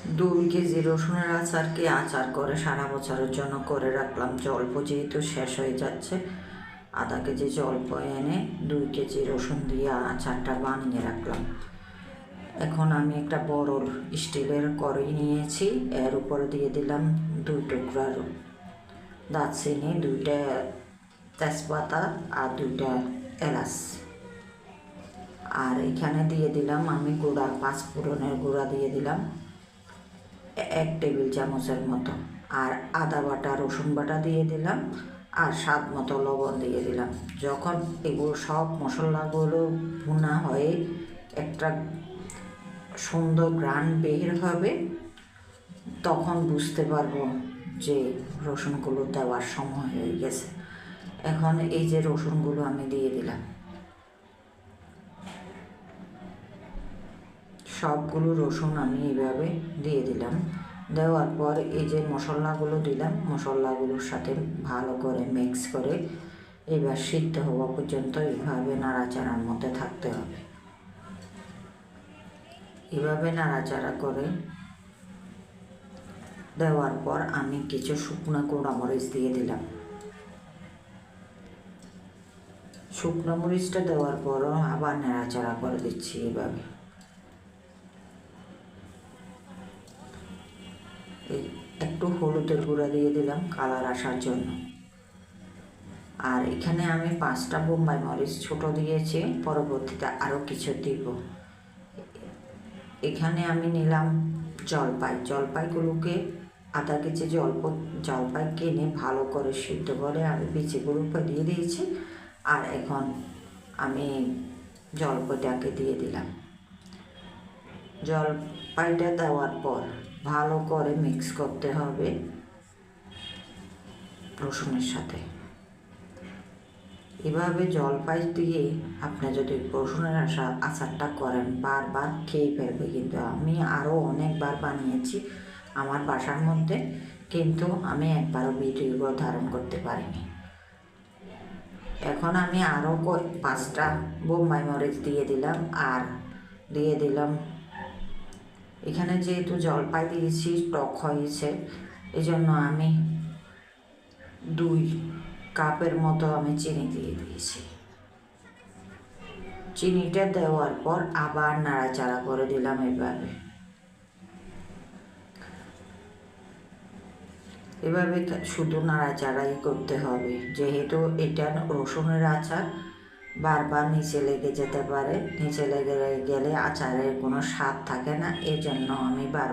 2 KG রসুনের আচারকে আচার করে সারা বছরের জন্য করে রাখলাম। জল্প যেহেতু শেষ হয়ে যাচ্ছে, আধা কেজি জল্প এনে 2 কেজি রসুন দিয়ে আচারটা বানিয়ে রাখলাম। এখন আমি একটা বড় স্টিলের কড়াই নিয়েছি, এর উপরে দিয়ে দিলাম 2 টুকরা দারচিনি, 2টা তেজপাতা আর 2টা এলাচ। আর এখানে দিয়ে দিলাম আমি গুঁড়া, 5 ফোড়নের গুঁড়া দিয়ে দিলাম 1 টেবিল চামচের মতো, আর আদা বাটা রসুন বাটা দিয়ে দিলাম, আর স্বাদ মতো লবণ দিয়ে দিলাম। যখন এগুলো সব মশলাগুলো ভুনা হয়ে একটা সুন্দর ঘ্রাণ বের হবে, তখন বুঝতে পারবো যে রসুনগুলো দেওয়ার সময় হয়ে গেছে। এখন এই যে রসুনগুলো আমি দিয়ে দিলাম, সবগুলো রসুন আমি এইভাবে দিয়ে দিলাম। দেওয়ার পর এই যে মশলাগুলো দিলাম, মশলাগুলোর সাথে ভালো করে মিক্স করে এবার সিদ্ধ হওয়া পর্যন্ত এইভাবে নাড়াচাড়ার মধ্যে থাকতে হবে। এভাবে নাড়াচাড়া করে দেওয়ার পর আমি কিছু শুকনো গুঁড়ামরিচ দিয়ে দিলাম। শুকনো মরিচটা দেওয়ার পরও আবার নাড়াচাড়া করে দিচ্ছি এভাবে। একটু হলুদের গুঁড়া দিয়ে দিলাম কালার আসার জন্য। আর এখানে আমি 5টা বোম্বাই মরিচ ছোট দিয়েছি, পরবর্তীতে আরও কিছু দিব। এখানে আমি নিলাম জলপাইগুলোকে আধা কেজি জলপাই কিনে ভালো করে সিদ্ধ করে আমি বিচিগুলো দিয়ে দিয়েছি। আর এখন আমি জলপাইটাকে দিয়ে দিলাম। জলপাইটা দেওয়ার পর ভালো করে মিক্স করতে হবে রসুনের সাথে। এভাবে জলপাই দিয়ে আপনি যদি রসুনের আচারটা করেন, বারবার খেয়ে ফেলবে। কিন্তু আমি আরও অনেকবার বানিয়েছি আমার বাসার মধ্যে, কিন্তু আমি একবারও ভিডিও ধারণ করতে পারিনি। এখন আমি আরও 5টা বোম্বাই মরিচ দিয়ে দিলাম, আর দিয়ে দিলাম, এখানে যেহেতু জলপাই দিয়েছি টক হয়েছে, এই জন্য আমি 2 কাপের মতো আমি চিনি দিয়ে দিয়েছি। চিনিটা দেওয়ার পর আবার নাড়াচাড়া করে দিলাম। এভাবে শুধু নাড়াচাড়াই করতে হবে, যেহেতু এটা রসুনের আচার, বারবার নিচে লেগে যেতে পারে। নিচে লেগে গেলে আচারের কোনো স্বাদ থাকে না, এই জন্য আমি